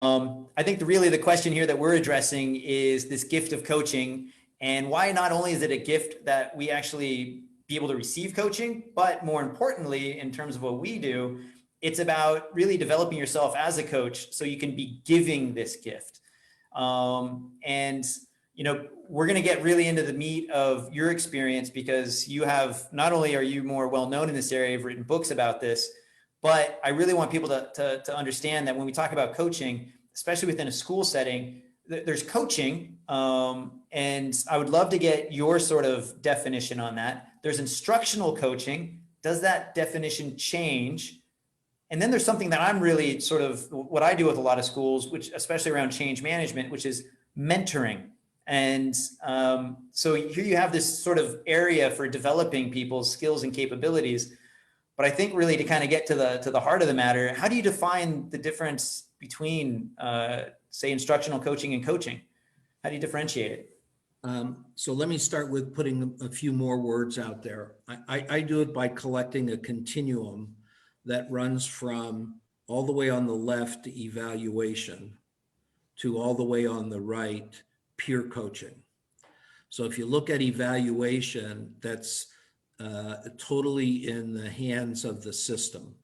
I think really the question here that we're addressing is this gift of coaching, and why not only is it a gift that we actually be able to receive coaching, but more importantly, in terms of what we do, it's about really developing yourself as a coach so you can be giving this gift. And we're going to get really into the meat of your experience, because you have, not only are you more well-known in this area, you've written books about this, but I really want people to understand that when we talk about coaching, especially within a school setting, there's coaching. And I would love to get your sort of definition on that. There's instructional coaching. Does that definition change? And then there's something that I'm really sort of what I do with a lot of schools, which especially around change management, which is mentoring. And so here you have this sort of area for developing people's skills and capabilities. But I think really to kind of get to the heart of the matter, how do you define the difference between, say, instructional coaching and coaching? How do you differentiate it? So let me start with putting a few more words out there. I do it by collecting a continuum that runs from all the way on the left, evaluation, to all the way on the right, peer coaching. So if you look at evaluation, that's totally in the hands of the system.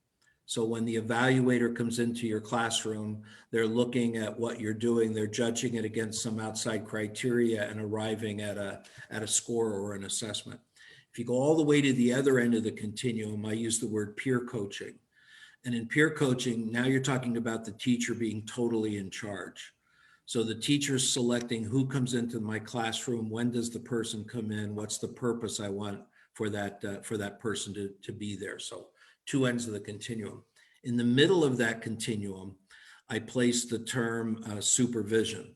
So when the evaluator comes into your classroom, they're looking at what you're doing, they're judging it against some outside criteria and arriving at a score or an assessment. If you go all the way to the other end of the continuum, I use the word peer coaching. And in peer coaching, now you're talking about the teacher being totally in charge. So the teacher's selecting who comes into my classroom, when does the person come in, what's the purpose I want for that person to be there. So two ends of the continuum. In the middle of that continuum, I place the term supervision.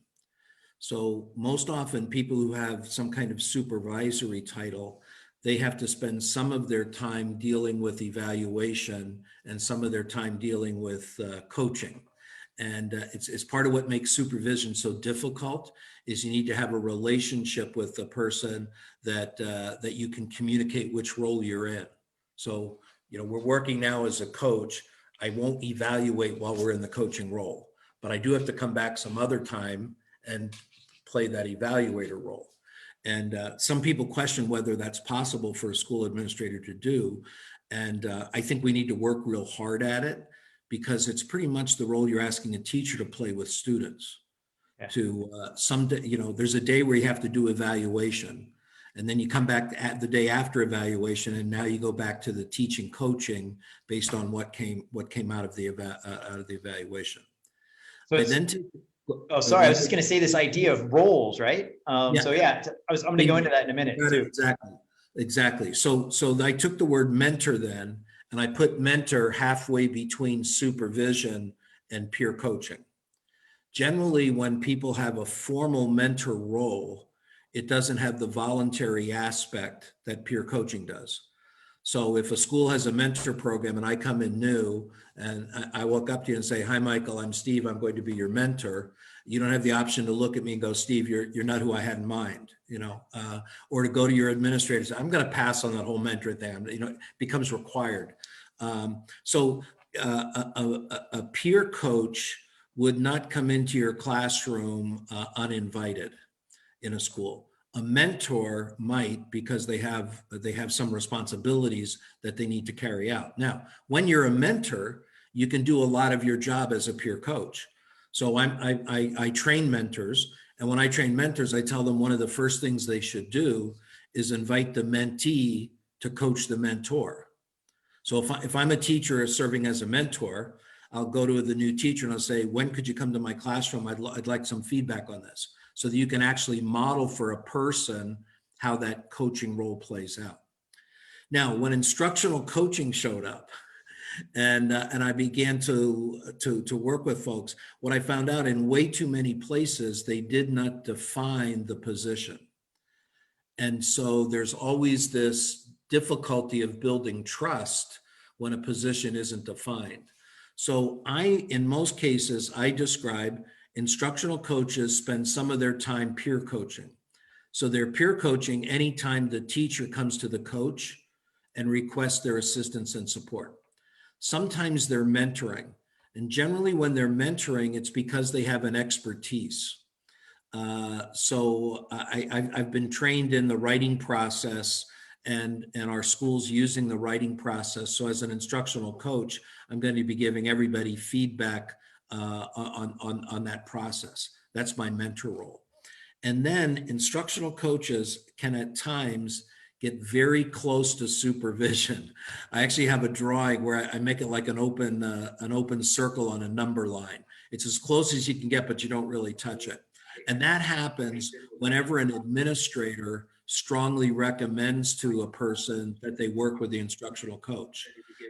So most often people who have some kind of supervisory title, they have to spend some of their time dealing with evaluation and some of their time dealing with coaching. And it's part of what makes supervision so difficult is you need to have a relationship with the person that you can communicate which role you're in. So, we're working now as a coach. I won't evaluate while we're in the coaching role, but I do have to come back some other time and play that evaluator role. And some people question whether that's possible for a school administrator to do. And I think we need to work real hard at it, because it's pretty much the role you're asking a teacher to play with students. Yeah. To someday, there's a day where you have to do evaluation, and then you come back the day after evaluation, and now you go back to the teaching coaching based on what came out of the evaluation. So I was just going to say this idea of roles, right? Yeah. So yeah, I'm going to go into that in a minute too. Exactly. So I took the word mentor then, and I put mentor halfway between supervision and peer coaching. Generally, when people have a formal mentor role, it doesn't have the voluntary aspect that peer coaching does. So if a school has a mentor program and I come in new and I walk up to you and say, "Hi, Michael, I'm Steve. I'm going to be your mentor." You don't have the option to look at me and go, "Steve, you're not who I had in mind," or to go to your administrator and say, "I'm going to pass on that whole mentor thing." It becomes required. So a peer coach would not come into your classroom uninvited in a school. A mentor might, because they have some responsibilities that they need to carry out. Now, when you're a mentor, you can do a lot of your job as a peer coach. So I train mentors, and when I train mentors, I tell them one of the first things they should do is invite the mentee to coach the mentor. So if I'm a teacher serving as a mentor, I'll go to the new teacher and I'll say, "When could you come to my classroom? I'd like some feedback on this," so that you can actually model for a person how that coaching role plays out. Now, when instructional coaching showed up, and I began to work with folks, what I found out in way too many places, they did not define the position. And so there's always this difficulty of building trust when a position isn't defined. So in most cases, I describe instructional coaches spend some of their time peer coaching. So they're peer coaching anytime the teacher comes to the coach and requests their assistance and support. Sometimes they're mentoring. And generally when they're mentoring, it's because they have an expertise. I've been trained in the writing process and our schools using the writing process. So as an instructional coach, I'm going to be giving everybody feedback on that process. That's my mentor role. And then instructional coaches can at times get very close to supervision. I actually have a drawing where I make it like an open circle on a number line. It's as close as you can get, but you don't really touch it. And that happens whenever an administrator strongly recommends to a person that they work with the instructional coach.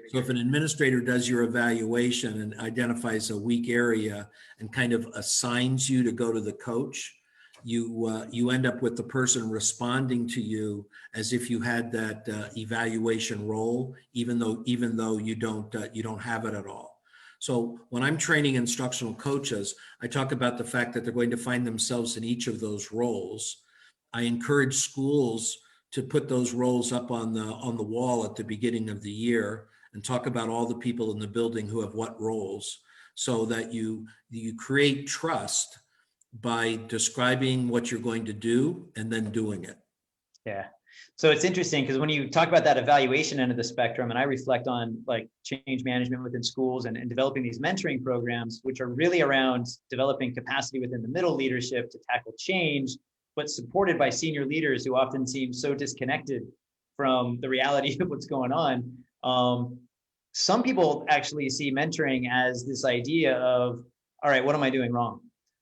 So if an administrator does your evaluation and identifies a weak area and kind of assigns you to go to the coach, you end up with the person responding to you as if you had that evaluation role, even though you don't have it at all. So when I'm training instructional coaches, I talk about the fact that they're going to find themselves in each of those roles. I encourage schools to put those roles up on the wall at the beginning of the year and talk about all the people in the building who have what roles, so that you create trust by describing what you're going to do and then doing it. Yeah. So it's interesting because when you talk about that evaluation end of the spectrum, and I reflect on like change management within schools and developing these mentoring programs, which are really around developing capacity within the middle leadership to tackle change, but supported by senior leaders who often seem so disconnected from the reality of what's going on. Some people actually see mentoring as this idea of, all right, what am I doing wrong?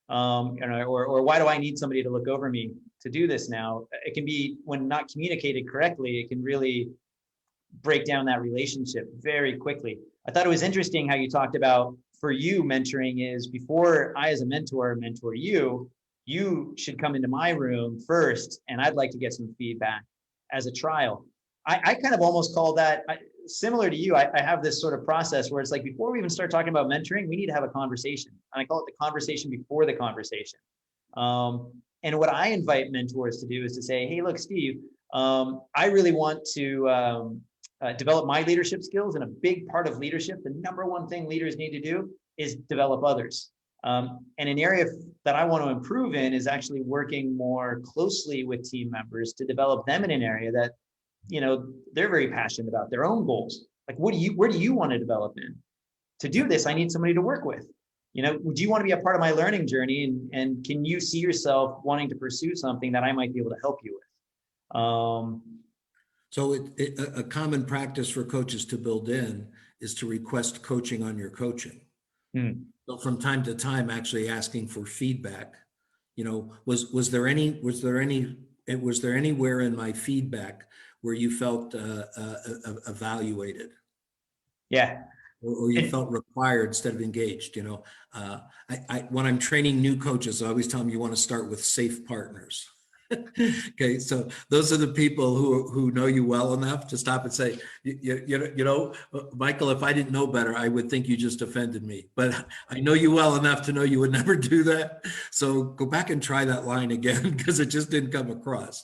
Or why do I need somebody to look over me to do this now? It can be, when not communicated correctly, it can really break down that relationship very quickly. I thought it was interesting how you talked about, for you, mentoring is before I as a mentor you, you should come into my room first and I'd like to get some feedback as a trial. I kind of almost call that, similar to you, I have this sort of process where it's like, before we even start talking about mentoring, we need to have a conversation. And I call it the conversation before the conversation. And what I invite mentors to do is to say, hey, look, Steve, I really want to develop my leadership skills. And a big part of leadership, the number one thing leaders need to do is develop others. And an area that I want to improve in is actually working more closely with team members to develop them in an area that, you know, they're very passionate about, their own goals. Like, where do you want to develop in? To do this, I need somebody to work with. You know, would you want to be a part of my learning journey? And can you see yourself wanting to pursue something that I might be able to help you with? So a common practice for coaches to build in is to request coaching on your coaching. So from time to time, actually asking for feedback. You know, was there anywhere in my feedback where you felt evaluated? Yeah. Or you felt required instead of engaged? You know, when I'm training new coaches, I always tell them you want to start with safe partners. Okay, so those are the people who know you well enough to stop and say, you know, Michael, if I didn't know better, I would think you just offended me. But I know you well enough to know you would never do that. So go back and try that line again, because it just didn't come across.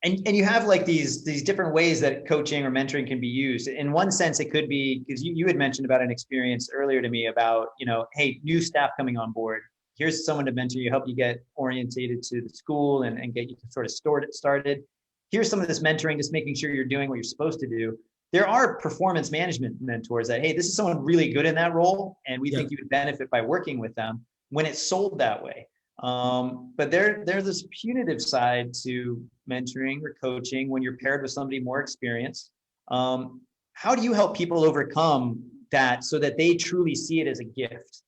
And you have like these different ways that coaching or mentoring can be used. In one sense, it could be, because you had mentioned about an experience earlier to me about, you know, hey, new staff coming on board. Here's someone to mentor you, help you get orientated to the school and get you sort of started. Here's some of this mentoring, just making sure you're doing what you're supposed to do. There are performance management mentors that, hey, this is someone really good in that role, and we think you would benefit by working with them, when it's sold that way. But there's this punitive side to mentoring or coaching when you're paired with somebody more experienced. How do you help people overcome that so that they truly see it as a gift?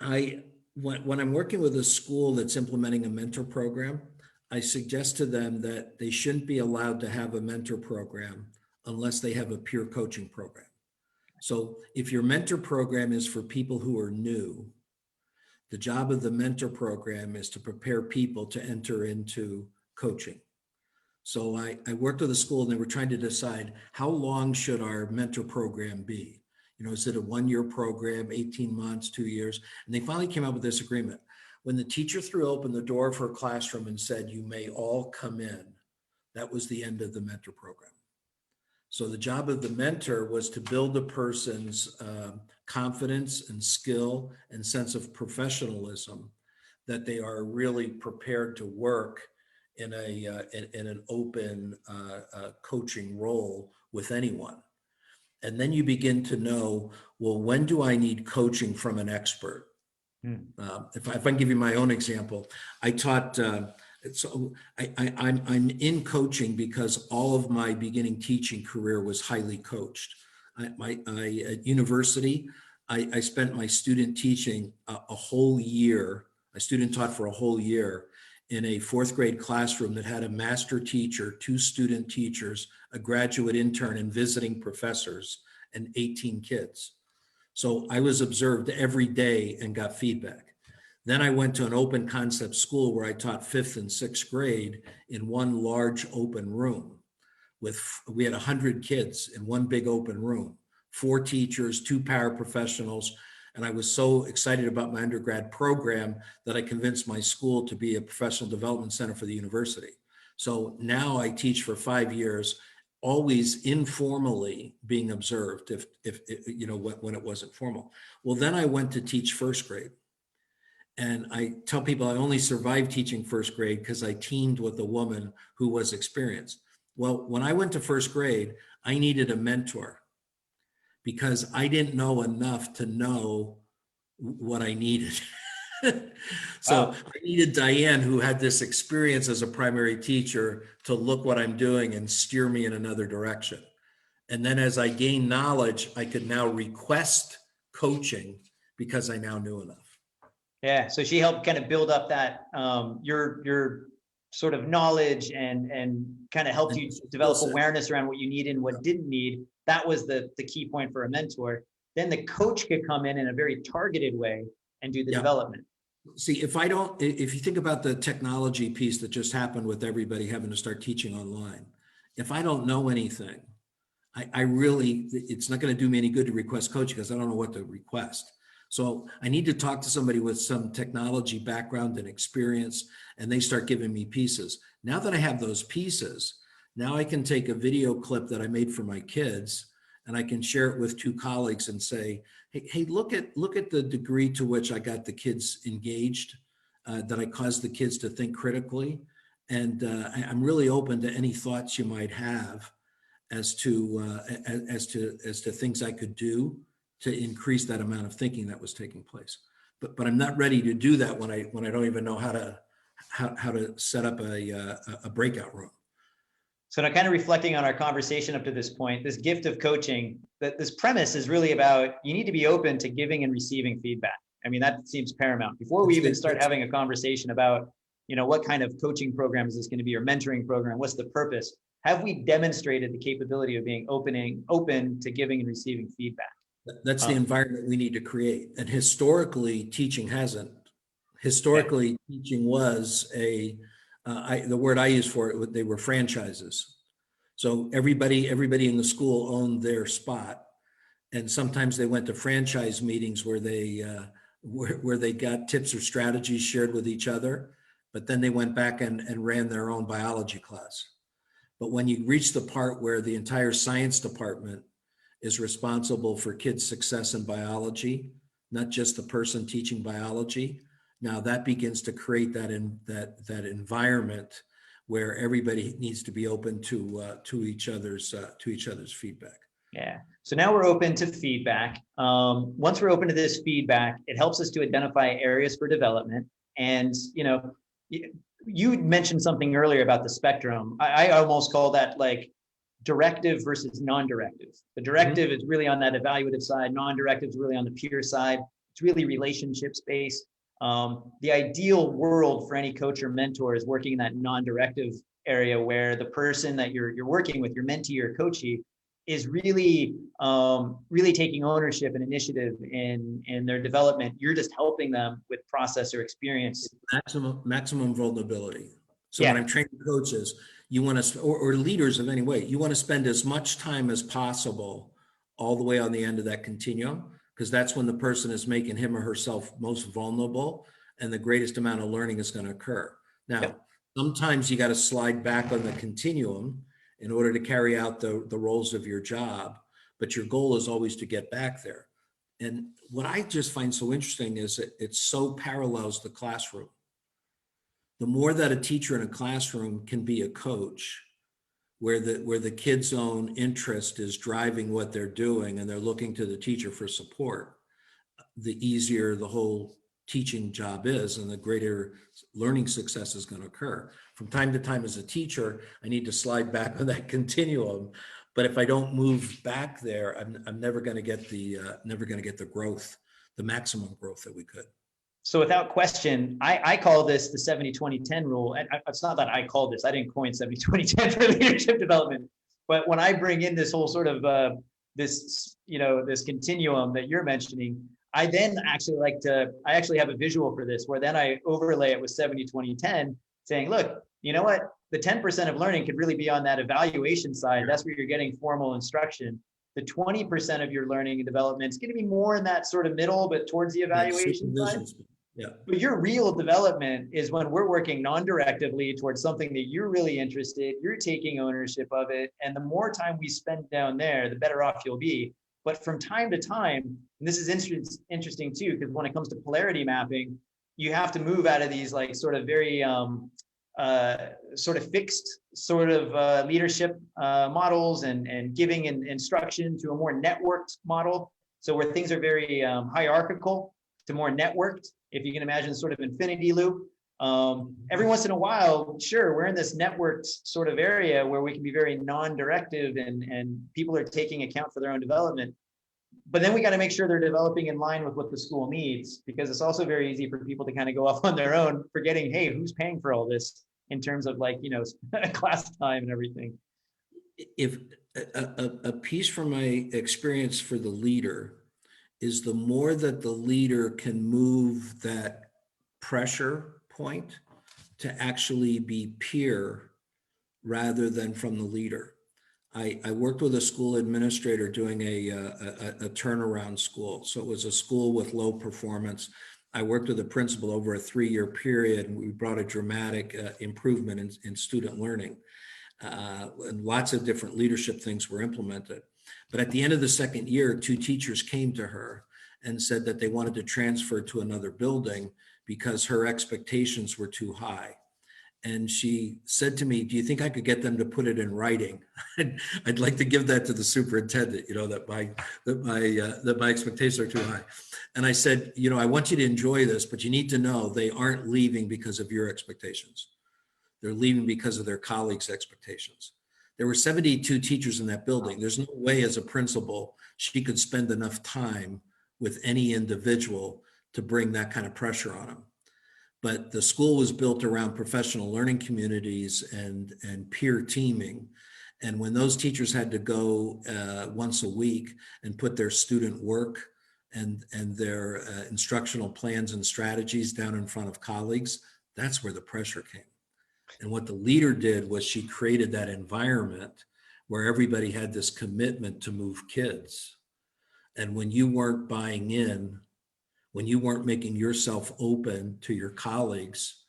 When I'm working with a school that's implementing a mentor program, I suggest to them that they shouldn't be allowed to have a mentor program unless they have a peer coaching program. So if your mentor program is for people who are new, the job of the mentor program is to prepare people to enter into coaching. So I worked with a school and they were trying to decide, how long should our mentor program be? You know, is it a 1-year program, 18 months, 2 years? And they finally came up with this agreement. When the teacher threw open the door of her classroom and said, you may all come in, that was the end of the mentor program. So the job of the mentor was to build a person's confidence and skill and sense of professionalism, that they are really prepared to work in an open coaching role with anyone. And then you begin to know, well, when do I need coaching from an expert? If I can give you my own example, I taught. I'm in coaching because all of my beginning teaching career was highly coached. At university, I spent my student teaching a whole year. I student taught for a whole year in a fourth grade classroom that had a master teacher, 2 student teachers, a graduate intern, and visiting professors, and 18 kids. So I was observed every day and got feedback. Then I went to an open concept school where I taught 5th and 6th grade in one large open room. We had 100 kids in one big open room, 4 teachers, 2 paraprofessionals. And I was so excited about my undergrad program that I convinced my school to be a professional development center for the university. So now I teach for 5 years, always informally being observed if when it wasn't formal. Well, then I went to teach 1st grade. And I tell people I only survived teaching 1st grade because I teamed with a woman who was experienced. Well, when I went to 1st grade, I needed a mentor because I didn't know enough to know what I needed. So I needed Diane, who had this experience as a primary teacher, to look what I'm doing and steer me in another direction. And then as I gained knowledge, I could now request coaching because I now knew enough. Yeah, so she helped kind of build up that your sort of knowledge and kind of helped you develop awareness around what you needed and what didn't need. That was the key point for a mentor. Then the coach could come in a very targeted way and do the development. See, if you think about the technology piece that just happened with everybody having to start teaching online, if I don't know anything, it's not going to do me any good to request coaching because I don't know what to request. So I need to talk to somebody with some technology background and experience, and they start giving me pieces. Now that I have those pieces, now I can take a video clip that I made for my kids, and I can share it with 2 colleagues and say, hey, look at the degree to which I got the kids engaged, that I caused the kids to think critically. And I'm really open to any thoughts you might have as to things I could do to increase that amount of thinking that was taking place. But I'm not ready to do that when I don't even know how to set up a breakout room. So now, kind of reflecting on our conversation up to this point, this gift of coaching, that this premise is really about, you need to be open to giving and receiving feedback. I mean, that seems paramount before we even start having a conversation about, what kind of coaching program is this going to be, or mentoring program? What's the purpose? Have we demonstrated the capability of being open to giving and receiving feedback? That's the environment we need to create. And historically, teaching hasn't. Historically, teaching was the word I use for it, they were franchises. So everybody in the school owned their spot. And sometimes they went to franchise meetings where they got tips or strategies shared with each other, but then they went back and ran their own biology class. But when you reach the part where the entire science department is responsible for kids' success in biology, not just the person teaching biology, now that begins to create that environment where everybody needs to be open to each other's feedback. Yeah. So now we're open to feedback. Once we're open to this feedback, it helps us to identify areas for development. And you mentioned something earlier about the spectrum. I almost call that like directive versus non-directive. The directive is really on that evaluative side. Non-directive is really on the peer side. It's really relationships based. The ideal world for any coach or mentor is working in that non-directive area where the person that you're working with, your mentee or coachee, is really taking ownership and initiative in their development. You're just helping them with process or experience. Maximum vulnerability. So when I'm training coaches, you want to, or leaders of any way, you want to spend as much time as possible all the way on the end of that continuum, because that's when the person is making him or herself most vulnerable and the greatest amount of learning is going to occur. Now, sometimes you got to slide back on the continuum in order to carry out the roles of your job, but your goal is always to get back there. And what I just find so interesting is that it so parallels the classroom. The more that a teacher in a classroom can be a coach, where the kids' own interest is driving what they're doing and they're looking to the teacher for support, the easier the whole teaching job is and the greater learning success is going to occur. From time to time as a teacher, I need to slide back on that continuum. But if I don't move back there, I'm never going to get the growth, the maximum growth that we could. So without question, I call this the 70-20-10 rule. And it's not that I call this, I didn't coin 70-20-10 for leadership development. But when I bring in this whole sort of this continuum that you're mentioning, I then actually I actually have a visual for this, where then I overlay it with 70-20-10, saying, look, you know what? The 10% of learning could really be on that evaluation side. That's where you're getting formal instruction. The 20% of your learning and development is going to be more in that sort of middle, but towards the evaluation side. Yeah. But your real development is when we're working non-directively towards something that you're really interested, you're taking ownership of it. And the more time we spend down there, the better off you'll be. But from time to time, and this is interesting too, because when it comes to polarity mapping, you have to move out of these like sort of very sort of fixed sort of leadership models and giving instruction to a more networked model. So where things are very hierarchical to more networked, if you can imagine sort of infinity loop. Every once in a while, sure, we're in this networked sort of area where we can be very non-directive and people are taking account for their own development. But then we got to make sure they're developing in line with what the school needs, because it's also very easy for people to kind of go off on their own, forgetting, hey, who's paying for all this in terms of like, class time and everything. If a piece from my experience for the leader is the more that the leader can move that pressure point to actually be peer rather than from the leader. I worked with a school administrator doing a turnaround school. So it was a school with low performance. I worked with a principal over a 3-year period, and we brought a dramatic improvement in student learning. And lots of different leadership things were implemented. But at the end of the second year, 2 teachers came to her and said that they wanted to transfer to another building because her expectations were too high. And she said to me, do you think I could get them to put it in writing? I'd like to give that to the superintendent, that my expectations are too high. And I said, I want you to enjoy this, but you need to know they aren't leaving because of your expectations. They're leaving because of their colleagues' expectations. There were 72 teachers in that building. There's no way as a principal she could spend enough time with any individual to bring that kind of pressure on them. But the school was built around professional learning communities and peer teaming. And when those teachers had to go once a week and put their student work and their instructional plans and strategies down in front of colleagues, that's where the pressure came. And what the leader did was she created that environment where everybody had this commitment to move kids. And when you weren't buying in, when you weren't making yourself open to your colleagues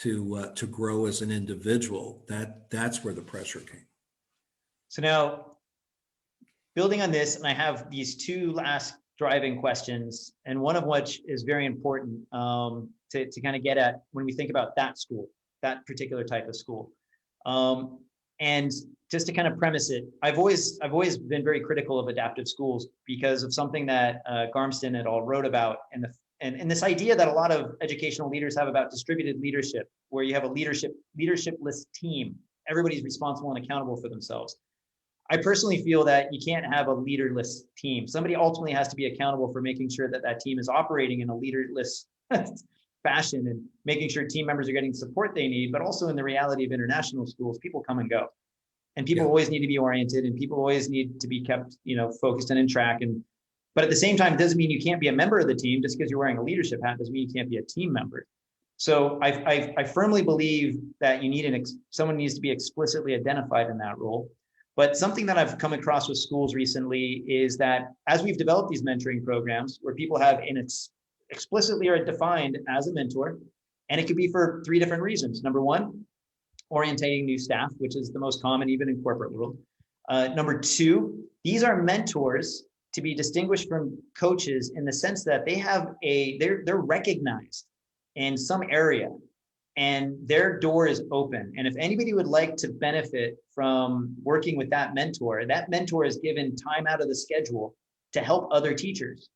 to grow as an individual, that's where the pressure came. So now, building on this, and I have these 2 last driving questions, and one of which is very important to kind of get at when we think about that school, that particular type of school. And just to kind of premise it, I've always been very critical of adaptive schools because of something that Garmston et al. Wrote about, and this idea that a lot of educational leaders have about distributed leadership, where you have a leadership-less team. Everybody's responsible and accountable for themselves. I personally feel that you can't have a leaderless team. Somebody ultimately has to be accountable for making sure that that team is operating in a leaderless fashion and making sure team members are getting the support they need, but also in the reality of international schools, people come and go. And people always need to be oriented, and people always need to be kept, focused and in track. But at the same time, it doesn't mean you can't be a member of the team. Just because you're wearing a leadership hat doesn't mean you can't be a team member. So I firmly believe that you need someone needs to be explicitly identified in that role. But something that I've come across with schools recently is that as we've developed these mentoring programs where people have explicitly are defined as a mentor, and it could be for 3 different reasons. Number one, orientating new staff, which is the most common even in corporate world. Number two, these are mentors to be distinguished from coaches in the sense that they're recognized in some area and their door is open. And if anybody would like to benefit from working with that mentor is given time out of the schedule to help other teachers.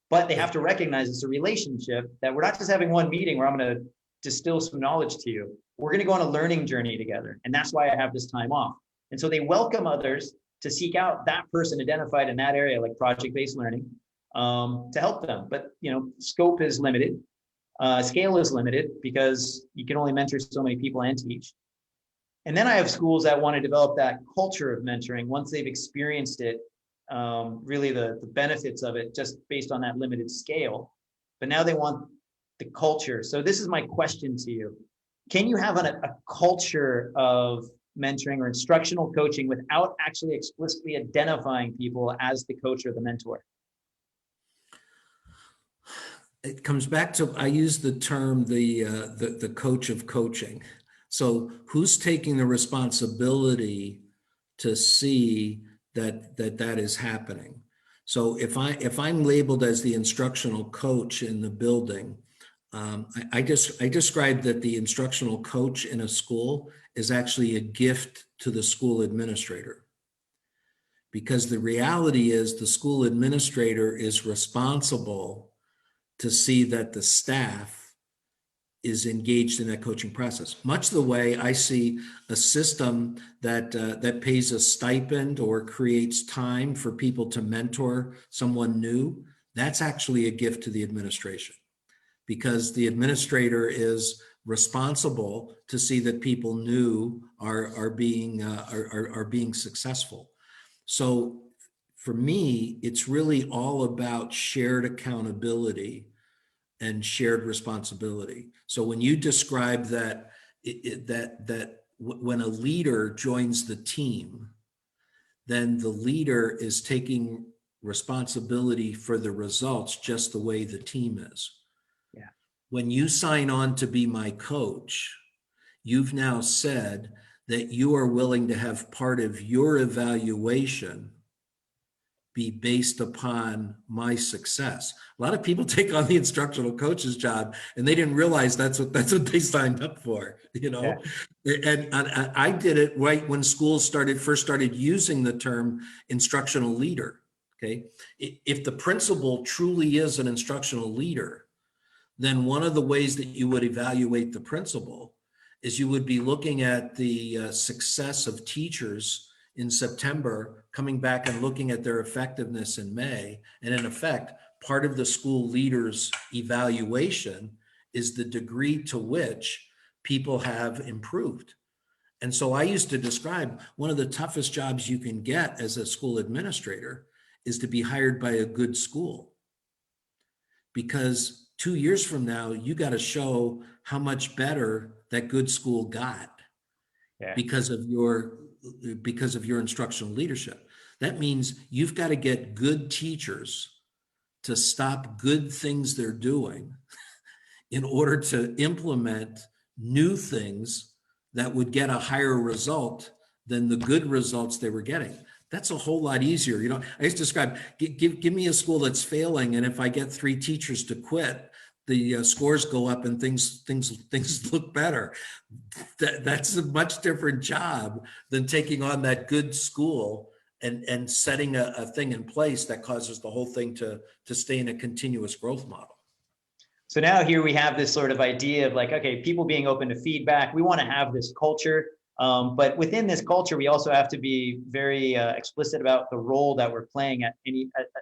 But they have to recognize it's a relationship, that we're not just having one meeting where I'm going to distill some knowledge to you. We're going to go on a learning journey together. And that's why I have this time off. And so they welcome others to seek out that person identified in that area, like project-based learning, to help them. But scope is limited. Scale is limited because you can only mentor so many people and teach. And then I have schools that want to develop that culture of mentoring once they've experienced it, really the benefits of it just based on that limited scale. But now they want the culture. So this is my question to you. Can you have a culture of mentoring or instructional coaching without actually explicitly identifying people as the coach or the mentor? It comes back to, I use the term the coach of coaching. So who's taking the responsibility to see that is happening? So if I'm labeled as the instructional coach in the building, I describe that the instructional coach in a school is actually a gift to the school administrator. Because the reality is the school administrator is responsible to see that the staff is engaged in that coaching process. Much the way I see a system that pays a stipend or creates time for people to mentor someone new, that's actually a gift to the administration, because the administrator is responsible to see that people new are being successful. So for me, it's really all about shared accountability and shared responsibility. So when you describe that when a leader joins the team, then the leader is taking responsibility for the results just the way the team is. Yeah. When you sign on to be my coach, you've now said that you are willing to have part of your evaluation be based upon my success. A lot of people take on the instructional coach's job and they didn't realize that's what they signed up for, Yeah. And I did it right when schools first started using the term instructional leader. Okay. If the principal truly is an instructional leader, then one of the ways that you would evaluate the principal is you would be looking at the success of teachers in September, coming back and looking at their effectiveness in May. And in effect, part of the school leader's evaluation is the degree to which people have improved. And so I used to describe one of the toughest jobs you can get as a school administrator is to be hired by a good school. Because 2 years from now, you got to show how much better that good school got. Yeah. because of your instructional leadership. That means you've got to get good teachers to stop good things they're doing in order to implement new things that would get a higher result than the good results they were getting. That's a whole lot easier. I used to describe, give me a school that's failing, and if I get 3 teachers to quit, the scores go up and things look better. That's a much different job than taking on that good school and setting a thing in place that causes the whole thing to stay in a continuous growth model. So now here we have this sort of idea of like, okay, people being open to feedback. We want to have this culture, but within this culture, we also have to be very explicit about the role that we're playing at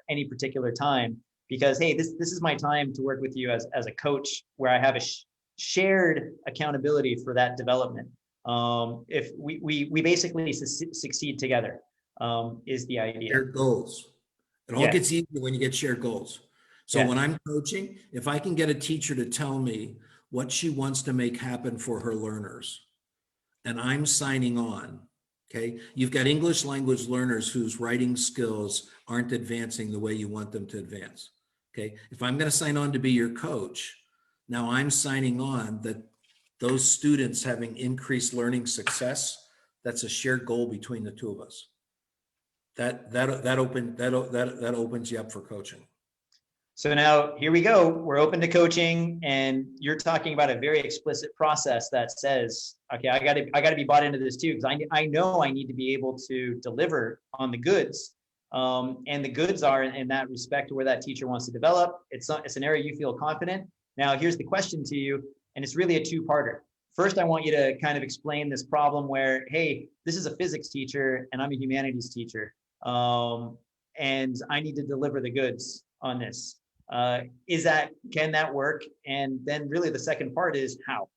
any particular time. Because, hey, this is my time to work with you as a coach, where I have a shared accountability for that development. If we basically succeed together, is the idea. Shared goals. It all gets easier when you get shared goals. So when I'm coaching, if I can get a teacher to tell me what she wants to make happen for her learners, and I'm signing on, okay? You've got English language learners whose writing skills aren't advancing the way you want them to advance. Okay, if I'm going to sign on to be your coach, now I'm signing on that those students having increased learning success, that's a shared goal between the two of us. That opens you up for coaching. So now here we go. We're open to coaching, and you're talking about a very explicit process that says, okay, I got to be bought into this too, because I know I need to be able to deliver on the goods. And the goods are in that respect to where that teacher wants to develop. It's an area you feel confident. Now, here's the question to you, and it's really a two-parter. First, I want you to kind of explain this problem where, hey, this is a physics teacher and I'm a humanities teacher, and I need to deliver the goods on this. Can that work? And then really the second part is how.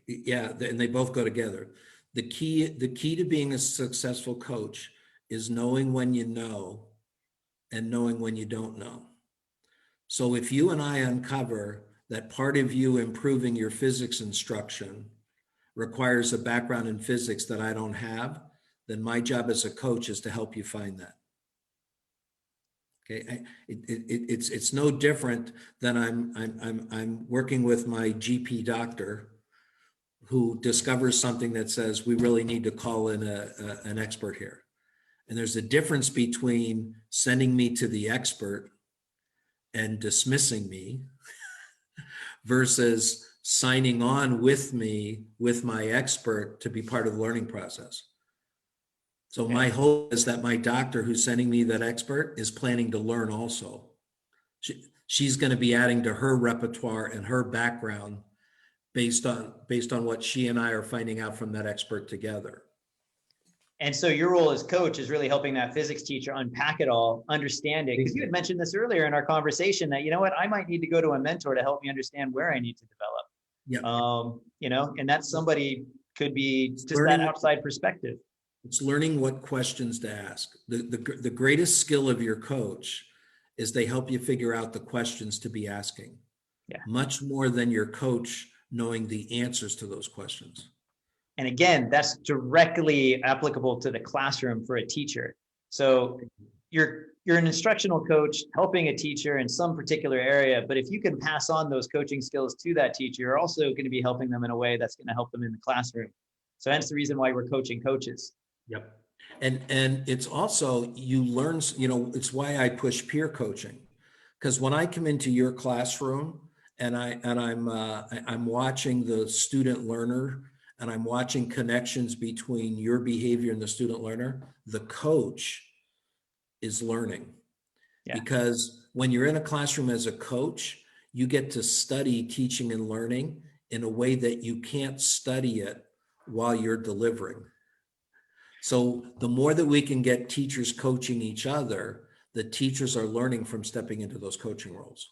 Yeah, and they both go together. The key to being a successful coach is knowing when you know and knowing when you don't know. So if you and I uncover that part of you improving your physics instruction requires a background in physics that I don't have, then my job as a coach is to help you find that. Okay, it's no different than I'm working with my GP doctor who discovers something that says we really need to call in an expert here. And there's a difference between sending me to the expert and dismissing me versus signing on with me with my expert to be part of the learning process. So my hope is that my doctor who's sending me that expert is planning to learn also. She's going to be adding to her repertoire and her background based on what she and I are finding out from that expert together. And so your role as coach is really helping that physics teacher unpack it all, understand it. Because you had mentioned this earlier in our conversation that, you know what, I might need to go to a mentor to help me understand where I need to develop. Yeah. And that somebody could be just that outside perspective. It's learning what questions to ask. The greatest skill of your coach is they help you figure out the questions to be asking. Yeah. Much more than your coach knowing the answers to those questions. And again, that's directly applicable to the classroom for a teacher. So you're an instructional coach helping a teacher in some particular area, but if you can pass on those coaching skills to that teacher, you're also going to be helping them in a way that's going to help them in the classroom. So hence the reason why we're coaching coaches. Yep. And it's also, you learn, it's why I push peer coaching. Because when I come into your classroom and I'm watching the student learner and I'm watching connections between your behavior and the student learner, the coach is learning. Yeah. Because when you're in a classroom as a coach, you get to study teaching and learning in a way that you can't study it while you're delivering. So the more that we can get teachers coaching each other, the teachers are learning from stepping into those coaching roles.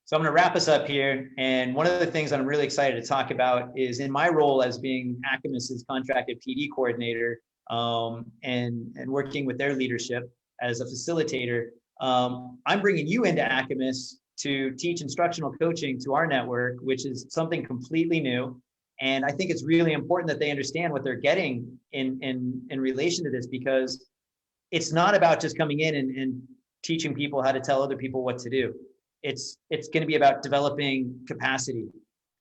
So I'm going to wrap us up here. And one of the things I'm really excited to talk about is in my role as being Acamus's contracted PD coordinator, and working with their leadership as a facilitator. I'm bringing you into Acamus to teach instructional coaching to our network, which is something completely new. And I think it's really important that they understand what they're getting in relation to this, because it's not about just coming in and teaching people how to tell other people what to do. It's going to be about developing capacity.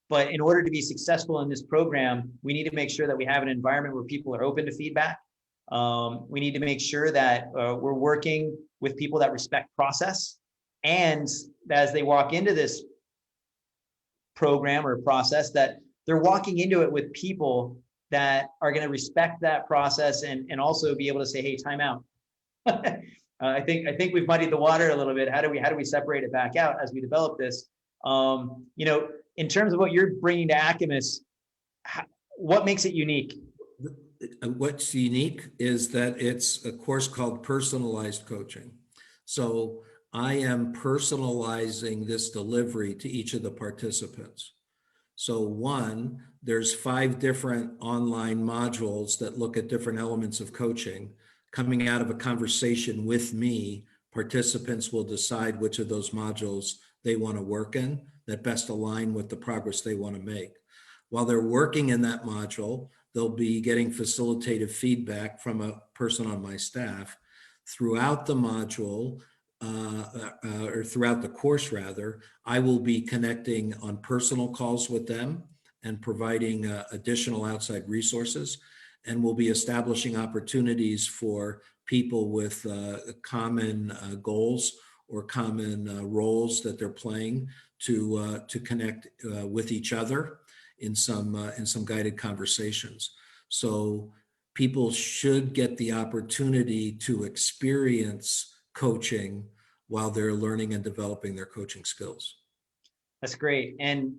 But in order to be successful in this program, we need to make sure that we have an environment where people are open to feedback. We need to make sure that we're working with people that respect process. And as they walk into this program or process, that they're walking into it with people that are going to respect that process and also be able to say, hey, time out. I think we've muddied the water a little bit. How do we separate it back out as we develop this? In terms of what you're bringing to Acamus, what makes it unique? What's unique is that it's a course called Personalized Coaching. So I am personalizing this delivery to each of the participants. So one, there's 5 different online modules that look at different elements of coaching. Coming out of a conversation with me, participants will decide which of those modules they want to work in that best align with the progress they want to make. While they're working in that module, they'll be getting facilitative feedback from a person on my staff. Throughout the module, or throughout the course rather, I will be connecting on personal calls with them. and providing additional outside resources. And we'll be establishing opportunities for people with common goals or common roles that they're playing to connect with each other in some guided conversations. So people should get the opportunity to experience coaching while they're learning and developing their coaching skills. That's great. And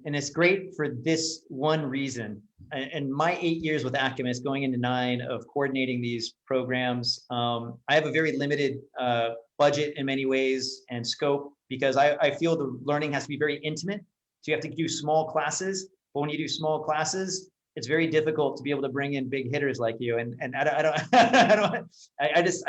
it's great for this one reason. And my 8 years with Acamus, going into 9 of coordinating these programs, I have a very limited budget in many ways and scope, because I feel the learning has to be very intimate. So you have to do small classes. But when you do small classes, it's very difficult to be able to bring in big hitters like you. And I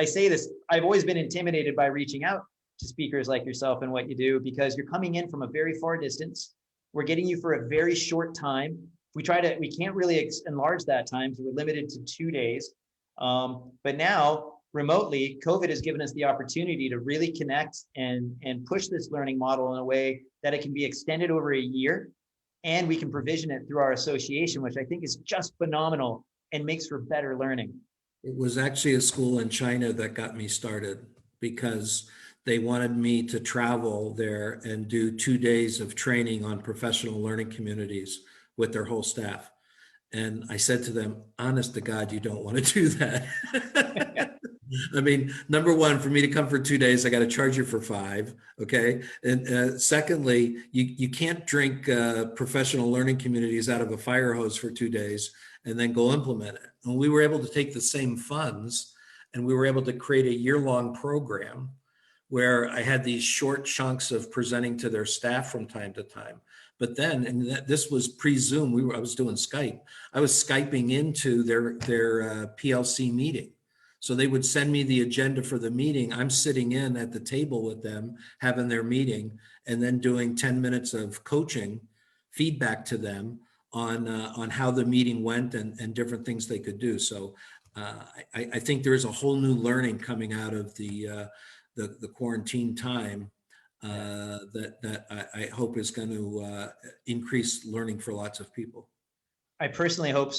say this, I've always been intimidated by reaching out to speakers like yourself and what you do, because you're coming in from a very far distance. We're getting you for a very short time. We can't really enlarge that time, so we're limited to 2 days. But now remotely, COVID has given us the opportunity to really connect and push this learning model in a way that it can be extended over a year, and we can provision it through our association, which I think is just phenomenal and makes for better learning. It was actually a school in China that got me started, because they wanted me to travel there and do 2 days of training on professional learning communities with their whole staff. And I said to them, honest to God, you don't want to do that. I mean, number one, for me to come for 2 days, I got to charge you for 5. Okay. And secondly, you can't drink professional learning communities out of a fire hose for 2 days and then go implement it. And we were able to take the same funds and we were able to create a year-long program where I had these short chunks of presenting to their staff from time to time. But then, and this was pre-Zoom, I was doing Skype. I was Skyping into their PLC meeting. So they would send me the agenda for the meeting. I'm sitting in at the table with them, having their meeting, and then doing 10 minutes of coaching feedback to them on how the meeting went and different things they could do. So I think there's a whole new learning coming out of the quarantine time that I hope is going to increase learning for lots of people. I personally hope